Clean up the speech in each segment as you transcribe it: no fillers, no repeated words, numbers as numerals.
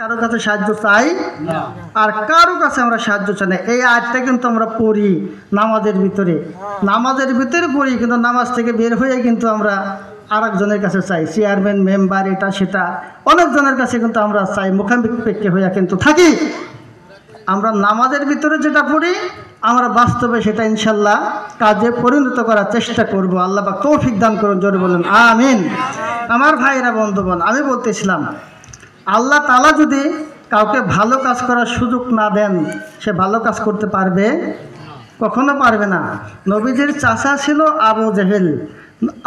কারো কাছে সাহায্য চাই না, আর কারো কাছে আমরা সাহায্য চাই না। এই আয়াতটা কিন্তু আমরা পড়ি নামাজের ভিতরে পড়ি, কিন্তু নামাজ থেকে বের হয়ে কিন্তু আমরা আরেকজনের কাছে চাই, চেয়ারম্যান, মেম্বার, এটা সেটা অনেকজনের কাছে কিন্তু আমরা চাই, মুখাপেক্ষী হইয়া কিন্তু থাকি। আমরা নামাজের ভিতরে যেটা পড়ি আমরা বাস্তবে সেটা ইনশাল্লাহ কাজে পরিণত করার চেষ্টা করব। আল্লাহ পাক তৌফিক দান করুন, জোরে বলুন আমিন। আমার ভাইরা বন্ধুগণ, আমি বলতেছিলাম আল্লাহ তাআলা যদি কাউকে ভালো কাজ করার সুযোগ না দেন, সে ভালো কাজ করতে পারবে? কখনো পারবে না। নবীজির চাচা ছিল আবু জেহেল।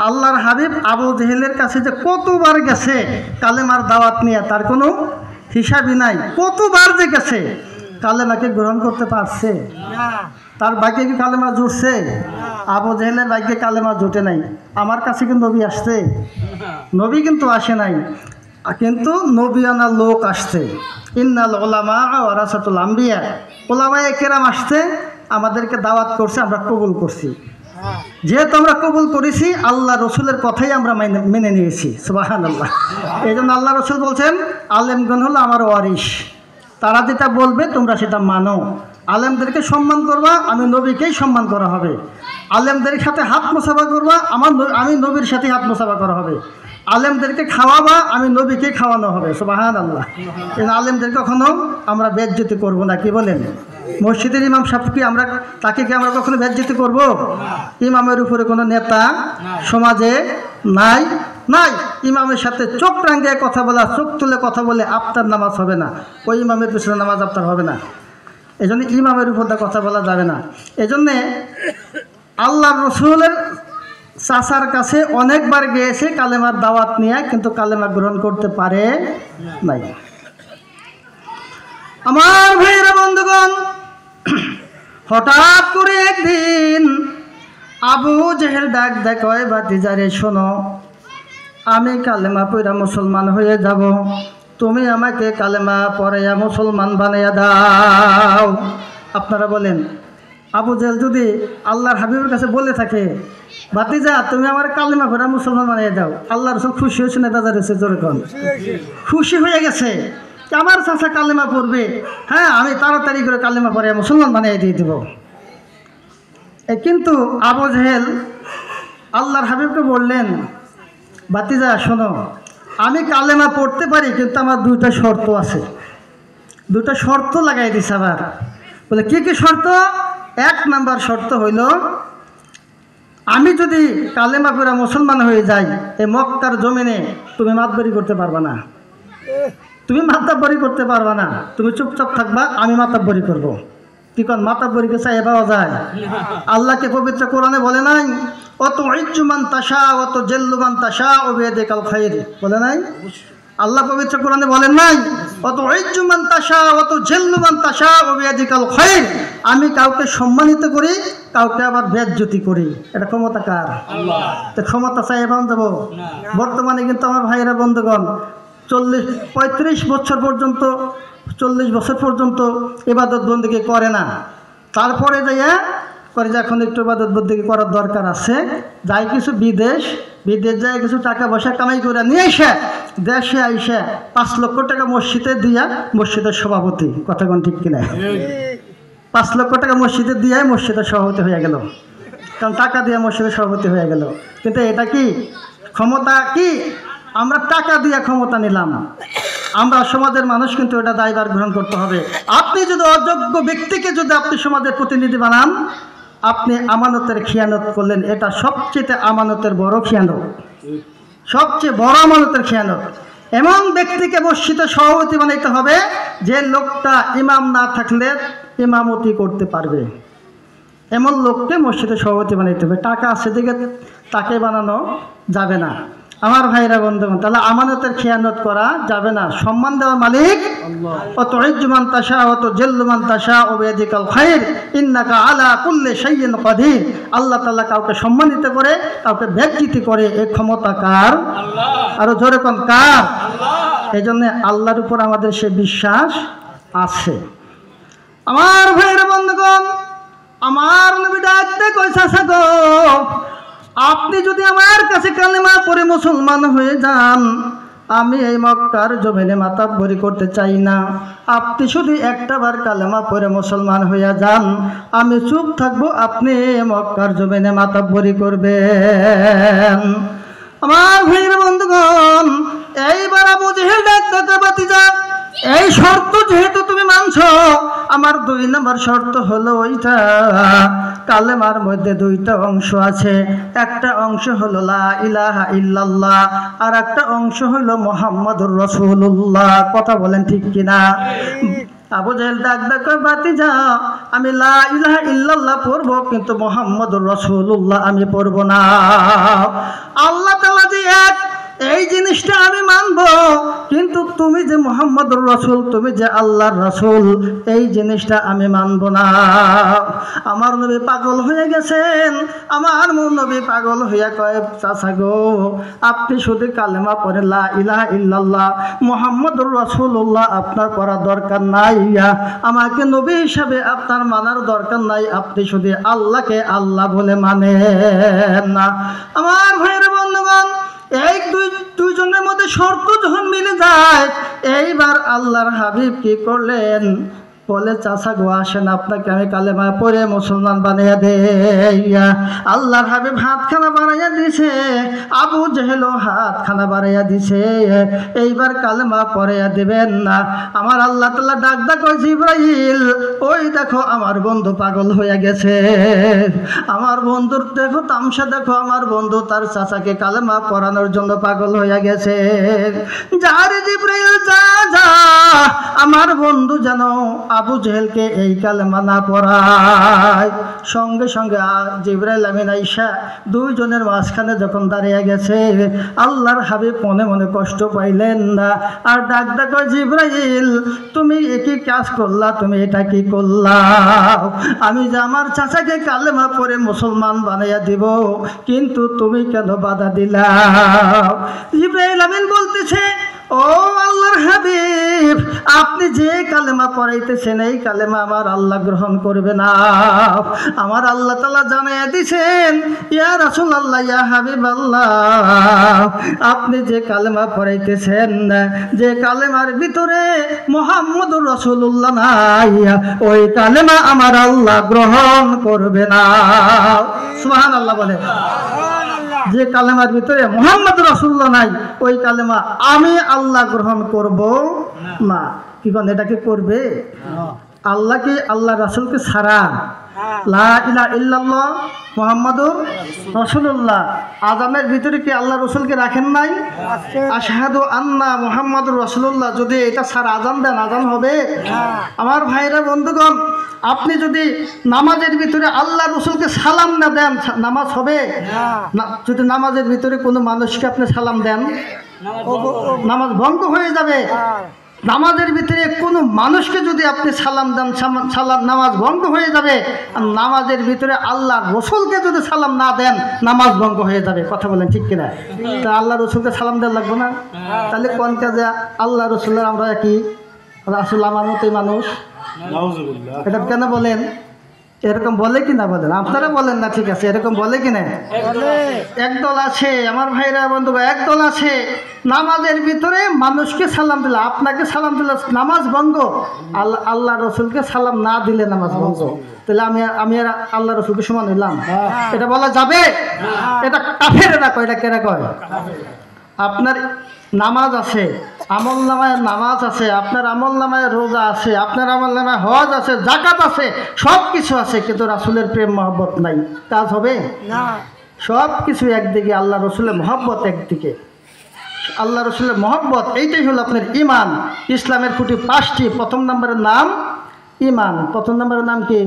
আল্লাহর হাবিব আবু জেহেলের কাছে যে কতবার গেছে কালেমার দাওয়াত নিয়ে, তার কোনো হিসাবই নাই। কতবার যে গেছে, কালেমাকে গ্রহণ করতে পারছে? তার ভাগ্যে কি কালেমা জুটছে? আবু জেহেলের ভাগ্যে কালেমা জুটে নাই। আমার কাছে কি নবী আসছে? নবী কিন্তু আসে নাই, কিন্তু নবিয়ানা লোক আসছে। ইন্নাল উলামা ওয়ারাসাতুল আম্বিয়া, উলামায়ে কেরাম আসছে, আমাদেরকে দাওয়াত করছে, আমরা কবুল করছি। যেহেতু আমরা কবুল করেছি, আল্লাহ রসুলের কথাই আমরা মেনে নিয়েছি। সুবহানাল্লাহ। এই জন্য আল্লাহ রসুল বলছেন আলেমগণ হলো আমার ওয়ারিস, তারা যেটা বলবে তোমরা সেটা মানো। আলেমদেরকে সম্মান করবা, আমি নবীকেই সম্মান করা হবে। আলেমদের সাথে হাত মোসাফা করবা, আমি নবীর সাথে হাত মোসাফা করা হবে। আলেমদেরকে খাওয়াবা, আমি নবীকে খাওয়ানো হবে। সুবহানাল্লাহ। এই আলেমদের কখনো আমরা বেজ্জতি করব না, কি বলেন? মসজিদের ইমাম সাহেব কি আমরা তাকে কি আমরা কখনো বেজ্জতি করব? ইমামের উপরে কোনো নেতা সমাজে নাই। ইমামের সাথে চোখ রাঙিয়ে কথা বলা, চোখ তুলে কথা বলে আপনার নামাজ হবে না, ওই ইমামের পিছনে নামাজ আপনার হবে না। এই জন্য ইমামের উপর কথা বলা যাবে না। এই জন্যে আল্লাহ রসুলের চাচার কাছে অনেকবার গিয়েছে কালেমার দাওয়াত নিয়ে, কিন্তু কালেমা গ্রহণ করতে পারে নাই। আমার ভাইয়েরা বন্ধুগণ, হঠাৎ করে একদিন আবু জেহেল ডাক দেয়, ভাতিজারে শোনো, আমি কালেমা পড়া মুসলমান হয়ে যাব, তুমি আমাকে কালেমা পড়াইয়া মুসলমান বানাইয়া দাও। আপনারা বলেন, আবু জেহেল যদি আল্লাহর হাবিবের কাছে বলে থাকে, ভাতিজা তুমি আমার কালেমা পড়া মুসলমান বানিয়ে দাও, আল্লাহ রসুল খুশি হয়েছে না বেজার হয়েছে? যেরকম খুশি হয়ে গেছে, আমার চাচা কালেমা পড়বে, হ্যাঁ আমি তাড়াতাড়ি করে কালেমা পড়ে মুসলমান বানিয়ে দিয়ে দেব। কিন্তু আবু জেহেল আল্লাহর হাবিবকে বললেন, ভাতিজা শোনো, আমি কালেমা পড়তে পারি, কিন্তু আমার দুইটা শর্ত আছে। দুইটা শর্ত লাগাই দিছে আবার। বলে কি কি শর্ত? এক নাম্বার শর্ত হইল, আমি যদি কালেমা পড়া মুসলমান হয়ে যাই, এই মক্কার জমিনে তুমি মাতবরি করতে পারবা না, তুমি মাতাব্বরি করতে পারবা না, তুমি চুপচাপ থাকবা, আমি মাতাব্বরি করব। কি কোন মাতাব্বরিকে চাই পাওয়া যায়? আল্লাহকে পবিত্র কোরআনে বলে নাই, অত ইজ্জুমান তাশা অত জেল্লুমান তাশা ও বিয়াদিকাল খায়র, বলে নাই? আল্লাহ পবিত্র কোরআনে বলেন নাই, অত ইজ্জুমান তাশা অত জেল্লুমান তাশা ও বিয়াদিকাল খায়র, আমি কাউকে সম্মানিত করি, কাউকে আবার বেজ্জতি করি। এটা ক্ষমতা কার? আল্লাহ। তো ক্ষমতা চাই পাওয়া যাব? বর্তমানে কিন্তু আমার ভাইয়েরা বন্ধুগণ 35 বছর পর্যন্ত, 40 বছর পর্যন্ত ইবাদত বন্দেগী করে না। তারপরে যাইয়া করে যে এখন একটু ইবাদত বন্দেগী করার দরকার আছে, যাই কিছু বিদেশ যায় কিছু টাকা পয়সা কামাই করে নিয়ে এসে দেশে আইসে 5 লক্ষ টাকা মসজিদে দিয়া মসজিদের সভাপতি। কথা কোন ঠিক কিনা? 5 লক্ষ টাকা মসজিদে দিয়ে মসজিদের সভাপতি হয়ে গেল, কারণ টাকা দিয়ে মসজিদের সভাপতি হয়ে গেল। কিন্তু এটা কি ক্ষমতা? কি আমরা টাকা দিয়ে ক্ষমতা নিলাম? আমরা সমাজের মানুষ কিন্তু এটা দায়ভার গ্রহণ করতে হবে। আপনি যদি অযোগ্য ব্যক্তিকে যদি আপনি সমাজের প্রতিনিধি বানান, আপনি আমানতের খিয়ানত করলেন। এটা সবচেয়ে আমানতের বড় খিয়ানত, সবচেয়ে বড় আমানতের খিয়ানত। এমন ব্যক্তিকে মসজিদের সভাপতি বানাইতে হবে যে লোকটা ইমাম না থাকলে ইমামতি করতে পারবে, এমন লোককে মসজিদের সভাপতি বানাইতে হবে। টাকা আছে দিকে তাকে বানানো যাবে না। আমার ভাইরা বন্ধুগণ, তাহলে আমানতের খেয়ানত করা যাবে না। সম্মান দেওয়ার মালিক আল্লাহ। অত ইজ্জুমান তাশা অত জেল্লুমান তাশা ও বিয়াদিকাল খায়র ইন্নাকা আলা কুল্লি শাইইন কাদির। আল্লাহ তাআলা কাউকে সম্মানিত করে, কাউকে বেজ্জতি করে, এই ক্ষমতা কার? আল্লাহ। আরো জোরে কোন কার? আল্লাহ। এই জন্য আল্লাহর উপর আমাদের সে বিশ্বাস আছে। আমার ভাইরা বন্ধুগণ, আমার নবী ডাকতে কইছে, গো আপনি যদি আমার কাছে কালেমা পড়ে মুসলমান হয়ে যান, আমি এই মক্কার জমিনে মাতাব্বরি করতে চাই না। আপনি শুধু একটাবার কালেমা পড়ে মুসলমান হইয়া যান, আমি চুপ থাকবো, আপনি মক্কার জমিনে মাতাব্বরি করবেন। আমার ভাইয়ের বন্ধুগণ, এইবার আবু জেহেল ডাকতে বাতিজা, এই শর্ত যেহেতু তুমি মানছো, আমার 2 নম্বর শর্ত হলো ওইটা, কালেমার মধ্যে 2টা অংশ আছে। একটা অংশ হলো লা ইলাহা ইল্লাল্লাহ, আর একটা অংশ হলো মুহাম্মাদুর রাসূলুল্লাহ। কথা বলেন ঠিক কিনা? আবু জেহেল ডাক বাতিজা, আমি লা ইলাহা ইল্লাল্লাহ পড়বো, কিন্তু মুহাম্মাদুর রাসূলুল্লাহ আমি পড়বো না। আল্লাহ তাআলা যে এক, এই জিনিসটা আমি মানবো, কিন্তু তুমি যে মুহাম্মদুর রাসূল, তুমি যে আল্লাহর রাসূল, এই জিনিসটা আমি মানবো না। আমার নবী পাগল হয়ে গেছেন। আমার নবী পাগল হইয়া কয়, চাচা গো, আপনি শুধু কালেমা পড়ে লা ইলাহা ইল্লাল্লাহ মুহাম্মদুর রাসূলুল্লাহ আপনার পড়ার দরকার নাই, আমাকে নবী হিসাবে আপনার মানার দরকার নাই, আপনি শুধু আল্লাহকে আল্লাহ বলে মানেন না। আমার ভাইয়ের বন্ধুগণ, এই দুইজনের মধ্যে শর্ত যখন মিলে যায়, এইবার আল্লাহর হাবিব কি করলেন? বলে, চাচা গো, আসেন, আপনাকে আমি কালেমা পড়ে মুসলমান বানিয়ে দেই। আল্লাহর হাবিব হাতখানা বাড়াইয়া দিছে, আবু জেহেলও হাতখানা বাড়াইয়া দিছে। এইবার কালেমা পড়াইয়া দিবেন না। আমার আল্লাহ তাআলা ডাক কয়, জিবরাইল, ওই দেখো আমার বন্ধু পাগল হয়ে গেছে, আমার বন্ধুর দেখো তামসা, দেখো আমার বন্ধু তার চাচাকে কালেমা পড়ানোর জন্য পাগল হয়ে গেছে। যা রে জিবরাইল, যা যা, আমার বন্ধু যেন আবু জেহেলকে এই কালেমা না পড়ায়। সঙ্গে সঙ্গে জিবরাইল আমিন আইসা দুইজনের মাঝখানে যখন দাঁড়িয়ে গেছে, আল্লাহর হাবিব মনে মনে কষ্ট পাইলেন না, আর ডাক কয়, জিবরাইল, তুমি একই কাজ করলা, তুমি এটা কি করলা? আমি যে আমার চাচাকে কালেমা পড়ে মুসলমান বানাইয়া দিব, কিন্তু তুমি কেন বাধা দিলা? জিবরাইল আমিন বলতেছে, ও আল্লাহর হাবিব, আপনি যে কালেমা পড়াইতেছেন, এই কালেমা আমার আল্লাহ গ্রহণ করবে না। আমার আল্লাহ তাআলা জানাইয়া দিছেন, ইয়া রাসূলুল্লাহ, ইয়া হাবিবাল্লাহ, আপনি যে কালেমা পড়াইতেছেন, যে কালেমার ভিতরে মুহাম্মদুর রাসূলুল্লাহ নাই, ওই কালেমা আমার আল্লাহ গ্রহণ করবে না। সুবহানাল্লাহ বলে। যে কালেমার ভিতরে মুহাম্মদুর রাসূলুল্লাহ নাই, ওই কালেমা আমি আল্লাহ গ্রহণ করব না। কি বলেন, এটাকে করবে? আল্লাহকে, আল্লাহ রাসূলকে ছাড়া লা ইলাহা ইল্লাল্লাহ মুহাম্মাদুর রাসূলুল্লাহ, আযানের ভিতরে কি আল্লাহ রাসূলকে রাখেন নাই? আশহাদু আন্না মুহাম্মাদুর রাসূলুল্লাহ, যদি এটা ছাড়া আযান দেন, আযান হবে? আমার ভাইরা বন্ধুগণ, আপনি যদি নামাজের ভিতরে আল্লাহ রসুলকে সালাম না দেন, নামাজ হবে না। যদি নামাজের ভিতরে কোনো মানুষকে আপনি সালাম দেন, নামাজ ভঙ্গ হয়ে যাবে। নামাজের ভিতরে কোনো মানুষকে যদি আপনি সালাম দেন, সালাম নামাজ ভঙ্গ হয়ে যাবে। আর নামাজের ভিতরে আল্লাহ রসুলকে যদি সালাম না দেন, নামাজ ভঙ্গ হয়ে যাবে। কথা বলেন ঠিক কিনা? তা আল্লাহ রসুলকে সালাম দেওয়া লাগবে না? তাহলে কোন কাজে আল্লাহ রসুলের আমরা কি রাসূল আমার মতোই মানুষ? এটা কেন বলেন? এরকম বলে কি না বলেন? আপনারা বলেন না, ঠিক আছে, এরকম বলে কি না? একদল আছে আমার ভাইরা বন্ধু, একদল আছে নামাজের ভিতরে মানুষকে সালাম দিলে, আপনাকে সালাম দিলে নামাজ ভঙ্গ, আল্লাহ রসুলকে সালাম না দিলে নামাজ ভঙ্গ। তাহলে আমি আর আল্লাহ রসুলকে সমান হইলাম? এটা বলা যাবে? এটা কাফেরেরা কয়। এটা কেরা কয়? আপনার নামাজ আছে, আমল নামায় নামাজ আছে, আপনার আমল নামায় রোজা আছে, আপনার আমল নামায় হজ আছে, যাকাত আছে, সব কিছু আছে, কিন্তু রাসূলের প্রেম মহব্বত নাই, কাজ হবে না। সব কিছু একদিকে, আল্লাহ রসুলের মহব্বত একদিকে। আল্লাহ রসুলের মহব্বত, এইটাই হলো আপনার ইমান। ইসলামের খুঁটি 5টি। প্রথম নম্বরের নাম ইমান। প্রথম নম্বরের নাম কি?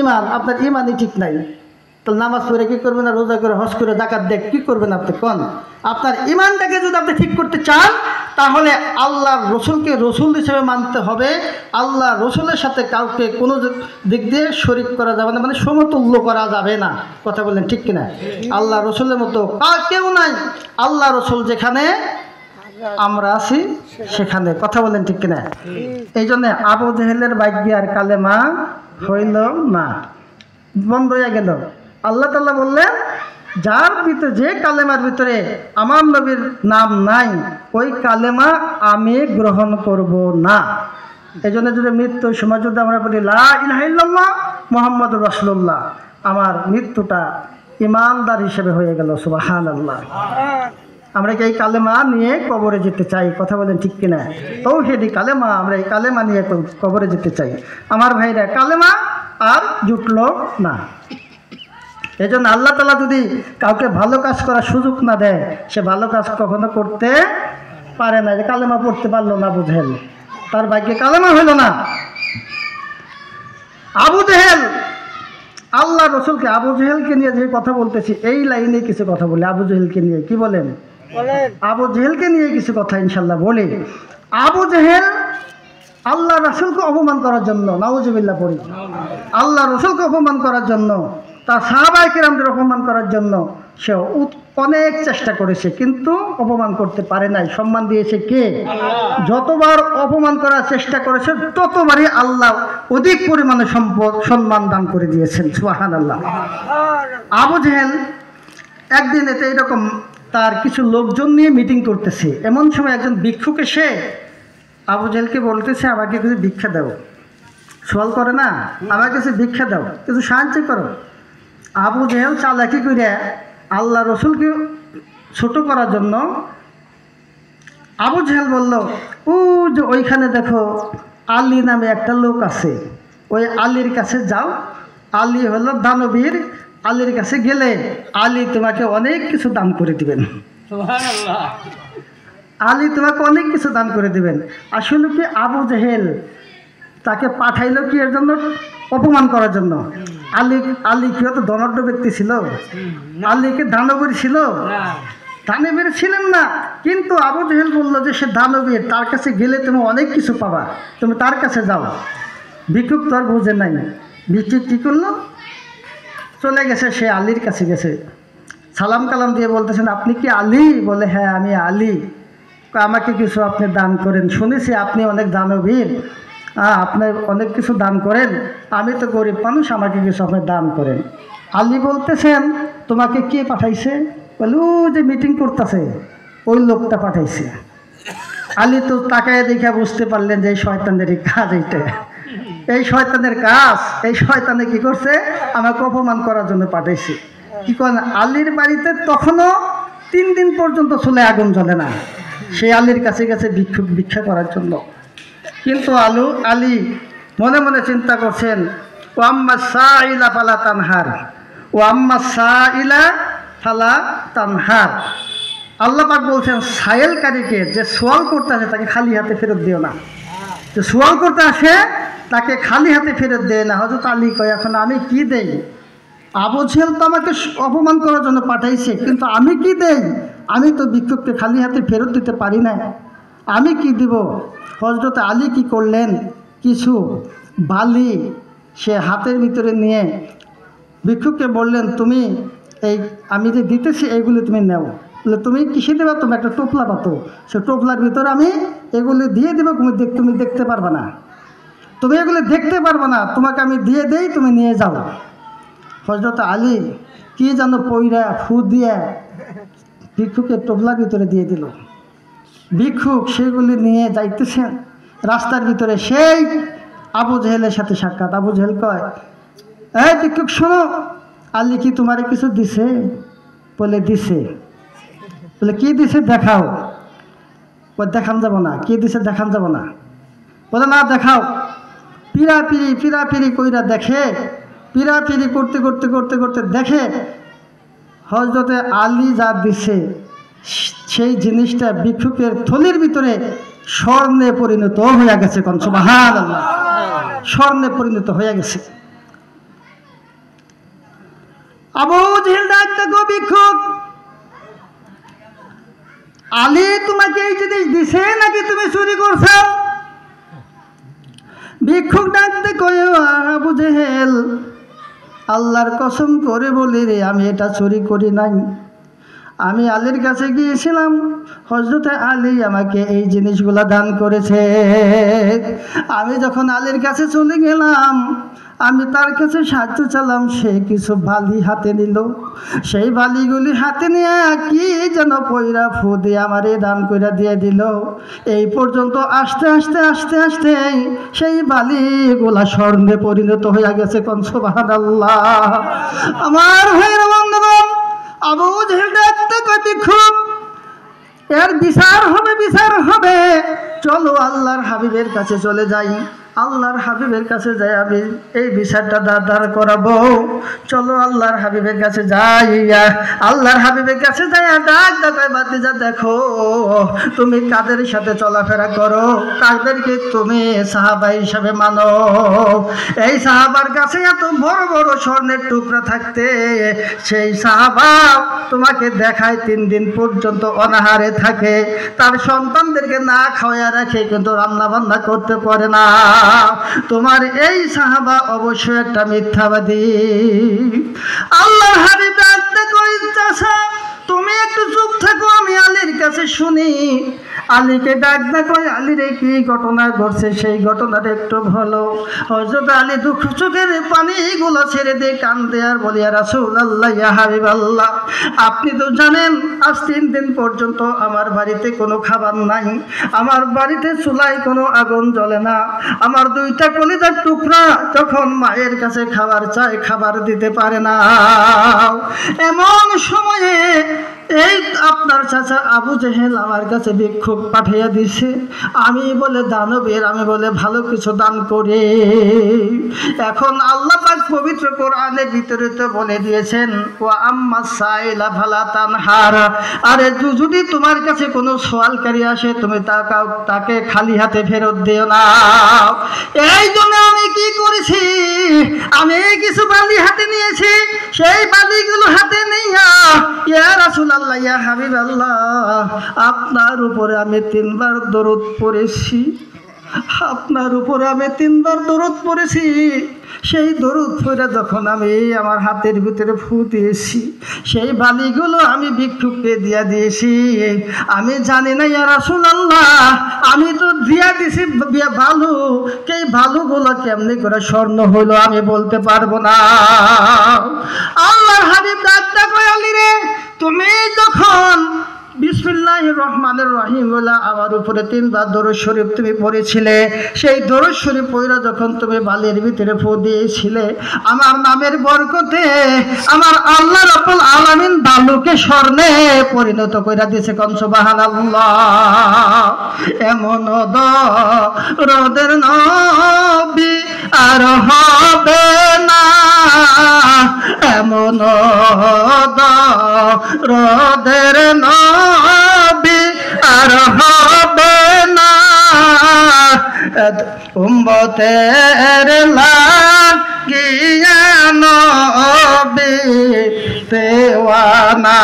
ইমান। আপনার ইমানই ঠিক নাই, তাহলে নামাজ পড়ে কী করবেন? আর রোজা করে, হজ করে, যাকাত দেখ কী করবেন আপনি? কোন আপনার ইমানটাকে যদি আপনি ঠিক করতে চান, তাহলে আল্লাহর রসুলকে রসুল হিসেবে মানতে হবে। আল্লাহ রসুলের সাথে কাউকে কোনো দিক দিয়ে শরিক করা যাবে না, মানে সমতুল্য করা যাবে না। কথা বললেন ঠিক কিনা? আল্লাহ রসুলের মতো কেউ নাই। আল্লাহ রসুল যেখানে, আমরা আছি সেখানে। কথা বলেন ঠিক কিনা? এই জন্য আবু জেহেলের ভাগ্যে আর কালেমা হইল না, বন্ধ হয়ে গেল। আল্লাহ তাআলা বললেন, যার ভিতরে, যে কালেমার ভিতরে আমার নবীর নাম নাই, ওই কালেমা আমি গ্রহণ করব না। এই জন্য যদি মৃত্যুর সময় যদি আমরা বলি লা ইলাহা ইল্লাল্লাহ মুহাম্মাদুর রাসূলুল্লাহ, আমার মৃত্যুটা ইমানদার হিসেবে হয়ে গেল। সুবহানাল্লাহ। আমরা কি এই কালেমা নিয়ে কবরে যেতে চাই? কথা বলেন ঠিক কিনা? তাওহীদি কালেমা, আমরা এই কালেমা নিয়ে কবরে যেতে চাই। আমার ভাইরা, কালেমা আর জুটলো না। এই জন্য আল্লাহ তাআলা যদি কাউকে ভালো কাজ করার সুযোগ না দেয়, সে ভালো কাজ কখনো করতে পারে না। যে কালেমা পড়তে পারলো না আবু জেহেল, তার ভাগ্যে কালেমা হইল না। আবু জেহেল, আল্লাহ রসুলকে, আবু জেহেলকে নিয়ে যে কথা বলতেছি, এই লাইনে কিছু কথা বলি। আবু জেহেলকে নিয়ে কি বলেন? আবু জেহেলকে নিয়ে কিছু কথা ইনশাল্লাহ বলি। আবু জেহেল আল্লাহ রসুলকে অপমান করার জন্য, নাউজুবিল্লাহ পড়ি, আল্লাহ রসুলকে অপমান করার জন্য, তার সাহাবায়ে কেরামদের অপমান করার জন্য সে অনেক চেষ্টা করেছে, কিন্তু অপমান করতে পারে নাই। সম্মান দিয়েছে কে? যতবার অপমান করার চেষ্টা করেছে ততবারই আল্লাহ অধিক পরিমাণে সম্মান দান করে দিয়েছেন। সুবহানাল্লাহ। আবু জেহেল একদিন এতে এরকম তার কিছু লোকজন নিয়ে মিটিং করতেছে, এমন সময় একজন ভিক্ষুক এসে আবু জেহেলকে বলতেছে, আমাকে কিছু ভিক্ষা দাও। সওয়াল করে না, আমার কাছে ভিক্ষা দাও, কিছু সাহায্য করো। আবু জেহেল চালাকি করে আল্লাহ রসুলকে ছোট করার জন্য আবু জেহেল বলল, ও যে ওইখানে দেখো আলী নামে একটা লোক আছে, ওই আলীর কাছে যাও। আলী হলো দানবীর, আলীর কাছে গেলে আলী তোমাকে অনেক কিছু দান করে দিবেন। সুবহানাল্লাহ। আলী তোমাকে অনেক কিছু দান করে দিবেন। আসলে কি আবু জেহেল তাকে পাঠাইলো কি এর জন্য? অপমান করার জন্য। আলী কি হয়তো ধনাঢ্য ব্যক্তি ছিল? আলী কি দানবীর ছিল? দানবীর ছিলেন না। কিন্তু আবু জেহেল বললো যে সে দানবীর, তার কাছে গেলে তুমি অনেক কিছু পাবা, তুমি তার কাছে যাও। ভিক্ষুক তো আর বুঝে নাই। ভিক্ষুক কী করলো? চলে গেছে, সে আলীর কাছে গেছে, সালাম কালাম দিয়ে বলতেছেন, আপনি কি আলী? বলে, হ্যাঁ আমি আলী। আমাকে কিছু আপনি দান করেন, শুনেছি আপনি অনেক দানবীর, আপনি অনেক কিছু দান করেন, আমি তো গরিব মানুষ, আমাকে কিছু আপনি দান করেন। আলী বলতেছেন, তোমাকে কে পাঠাইছে? বলে, ও যে মিটিং করতেছে ওই লোকটা পাঠাইছে। আলী তো তাকায় দেখে বুঝতে পারলেন যে এই শয়তানের কাজ, এইটা এই শয়তানের কাজ। এই শয়তানে কি করছে? আমাকে অপমান করার জন্য পাঠাইছে। কি করেন? আলীর বাড়িতে তখনও 3 দিন পর্যন্ত চুলে আগুন জ্বলে না। সেই আলীর কাছে গেছে ভিক্ষা করার জন্য। কিন্তু আলী মনে মনে চিন্তা করছেন, ও আম্মা সাইলা ফালা তানহার, ও আম্মা সাইলা ফালা তানহার। আল্লাহ পাক বলছেন, সায়েলকারীকে, যে সোয়াল করতে আসে তাকে খালি হাতে ফেরত দিও না। যে সোয়াল করতে আসে তাকে খালি হাতে ফেরত দেয় না। হযরত আলী কয়, এখন আমি কি দেই? আবু জেহেল তো আমাকে অপমান করার জন্য পাঠাইছে, কিন্তু আমি কি দেই? আমি তো ভিক্ষুককে খালি হাতে ফেরত দিতে পারি না, আমি কি দিব? হযরত আলী কি করলেন? কিছু বালি সে হাতের ভিতরে নিয়ে ভিক্ষুককে বললেন, তুমি এই আমি যে দিতেছি এইগুলি তুমি নেও। বলে, তুমি কিসে দেবে? তুমি একটা টোপলা পাতো, সে টোপলার ভিতরে আমি এগুলি দিয়ে দেবো, তুমি দেখতে পারবে না, তুমি এগুলি দেখতে পারবে না, তোমাকে আমি দিয়ে দেই, তুমি নিয়ে যাও। হযরত আলী কি যেন পইরা ফু দিয়ে ভিক্ষুকের টোপলার ভিতরে দিয়ে দিল। ভিক্ষুক সেগুলি নিয়ে যাইতেছেন, রাস্তার ভিতরে সেই আবু জেহেলের সাথে সাক্ষাৎ। আবু জেহেল কয়, এই ভিক্ষুক শোনো, আলী কি তোমারে কিছু দিছে? বলে, দিছে। বলে, কি দিছে দেখাও। বলে, দেখান যাব না। কি দিছে দেখান যাব না? বলে, না দেখাও। পিরাপিরি কইরা দেখে, পিরাপিরি করতে করতে করতে করতে দেখে হযরতে আলী যা দিছে সেই জিনিসটা ভিক্ষুকের থলির ভিতরে স্বর্ণে পরিণত হয়ে গেছে। কোন সুবহানাল্লাহ। স্বর্ণে পরিণত হয়ে গেছে। আবু জেহেল ডাকতে, গো ভিক্ষুক, আলী তোমাকে এই জিনিস দিছে নাকি তুমি চুরি করছো? ভিক্ষুক ডাকতে কয়, আবু জেহেল, আল্লাহর কসম করে বলি রে, আমি এটা চুরি করি নাই। আমি আলীর কাছে গিয়েছিলাম, হযরতে আলী আমাকে এই জিনিসগুলা দান করেছে। আমি যখন আলীর কাছে চলে গেলাম, আমি তার কাছে সাহায্য চালাম, সে কিছু বালি হাতে নিল। সেই বালিগুলি হাতে নিয়ে কি যেন পয়রা ফু দিয়ে আমারে দান কইরা দিয়ে দিল। এই পর্যন্ত আস্তে আস্তে আস্তে আস্তে সেই বালিগুলা স্বর্ণে পরিণত হয়ে গেছে। কোন সুবহানাল্লাহ। আমার ভাইয়ের বন্ধুগণ, আবু জেহেল দেখতে কইতে খুব এর বিচার হবে, বিচার হবে। চলো আল্লাহর হাবিবের কাছে চলে যাই, আল্লাহর হাবিবের কাছে যাই আমি এই বিচারটা দাঁড় করাবো। চলো আল্লাহর হাবিবের কাছে যাই। আল্লাহর হাবিবের কাছে যাই ডাক ডাকায় ভাতিজা, দেখো তুমি কাদের সাথে চলাফেরা করো, কাদেরকে তুমি সাহাবা হিসাবে মানো। এই সাহাবার কাছে এত বড় বড় স্বর্ণের টুকরা থাকতে সেই সাহাবা তোমাকে দেখায় 3 দিন পর্যন্ত অনাহারে থাকে, তার সন্তানদেরকে না খাওয়াইয়া রাখে, কিন্তু রান্না বান্না করতে পারে না। তোমার এই সাহাবা অবশ্যই একটা মিথ্যাবাদী। আল্লাহর হাবিব ডাকতে কইতাছে, তুমি একটু চুপ থাকো, আমি আলীর কাছে শুনি। আলীকে ডাক দেখো, আলীর কি ঘটনা ঘটছে সেই ঘটনাটা একটু ভালো। হযরত আলী দুঃখ চোখের পানিগুলো ছেড়ে দিয়ে কান্দে আর বলি, ইয়া রাসূলুল্লাহ, ইয়া হাবিবাল্লাহ, আপনি তো জানেন আজ 3 দিন পর্যন্ত আমার বাড়িতে কোনো খাবার নাই, আমার বাড়িতে চুলায় কোনো আগুন জ্বলে না, আমার 2টা কলিজার টুকরা যখন মায়ের কাছে খাবার চায় খাবার দিতে পারে না। এমন সময়ে এই আপনার চাচা আবু জেহেল আমার কাছে ভিক্ষুক পাঠিয়ে দিছে, আমি বলে দানবের, আমি বলে ভালো কিছু দান করে। এখন আল্লাহ পাক পবিত্র কোরআনের ভিতরে তো বলে দিয়েছেন, ওয়া আম্মা সাইলা ফালা তানহার, আরে যদি তোমার কাছে কোনো সওয়ালকারী আসে তুমি তাকে খালি হাতে ফেরত দিও না। এই জন্য আমি কি করেছি, আমি কিছু বালি হাতে নিয়েছি, সেই বালিগুলো হাতে নিয়া, ইয়া রাসূলুল্লাহ, ইয়া হাবিবাল্লাহ, আপনার উপরে আমি 3 বার দরুদ পড়েছি, আপনার উপরে আমি 3 বার দরুদ পড়েছি। সেই দরুদ পড়ে যখন আমি আমার হাতের ভিতরে ফু দিয়েছি, সেই বালিগুলো আমি ভিক্ষুককে দিয়া দিয়েছি। আমি জানি না ইয়া রাসূলুল্লাহ, আমি তো দিয়া দিছি বালু, এই বালুগুলো কেমনি করে স্বর্ণ হলো আমি বলতে পারবো না। আল্লাহর হাবিব ডাকতে কয়, আলী রে, তুমি যখন বিসমিল্লাহির রহমানির রহিম বলে আমার উপরে 3 বার দরুদ শরীফ তুমি পড়েছিলে, সেই দরুদ শরীফ পড়া যখন তুমি বালির ভিতরে ফু দিয়েছিলে, আমার নামের বরকতে আমার আল্লাহ রাব্বুল আলামিন বালুকে স্বর্ণে পরিণত কইরা দিয়েছে। কোন সুবহানাল্লাহ। এমন দরদের নবী আর হবে না, এমন দরদের নবী আর হবে না, উম্মতের লাগিয়া নবী দেওয়ানা,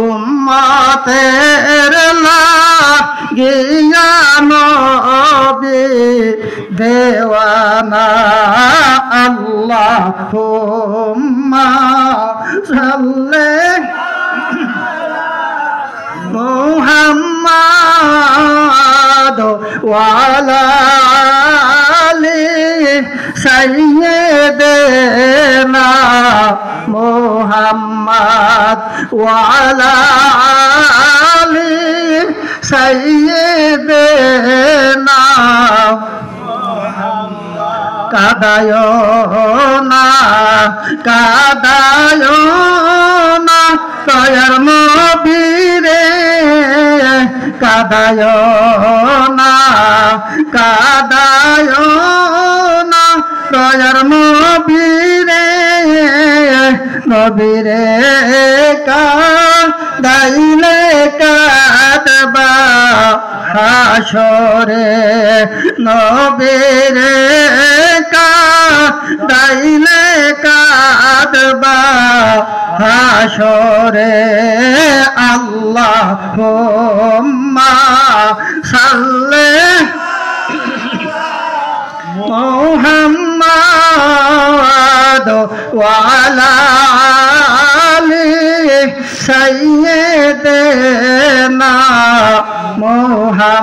উম্মতের লাগিয়া নবী দেওয়ানা। আল্লাহুম্মা সাল্লি মুহাম্মাদ ওয়া আলা আলি সাইয়্যিদিনা মুহাম্মাদ ওয়া আলা আলি সাইয়্যিদিনা। কাদায়ো না, কাদায়ো না দয়ার নবীরে, কাদায়ো না, কাদায়ো না দয়ার নবীরে, নবীরে কাদাইলে কাঁদবা হাসরে, নবীরে কাদাইলে কাঁদবা হাসরে। আল্লাহুম্মা সাল্লি মুহাম্মাদ ওয়া আলা আলি সাইয়্যিদিনা মুহাম্মাদ।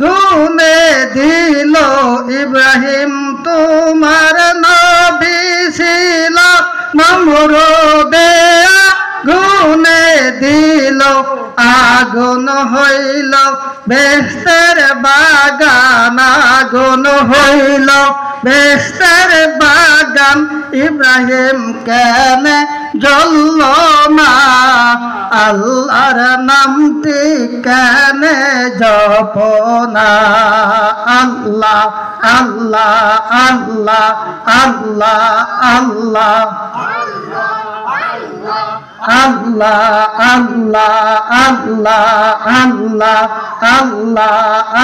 গুনে দিল ইব্রাহিম তোমার নবী ছিল নমরুদে গুনে দিল আগুন হইল বেহেশতের বাগান আগুন হইল বেহেশতের বাগান ইব্রাহিম কেন জ্বলল না আল্লাহর নামটি কেন জপনা আল্লাহ আল্লাহ আল্লাহ আল্লাহ আল্লাহ আল্লাহ আল্লাহ আল্লাহ আল্লাহ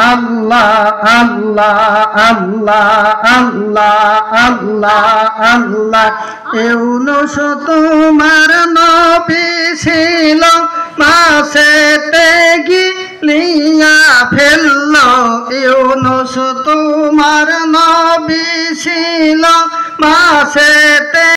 আল্লাহ আল্লাহ আল্লাহ আল্লাহ আল্লাহ ইউনুস তোমার নবী ছিল মাছেতে গিলিয়া ফেলল ইউনুস তোমার নবী ছিল মাছেতে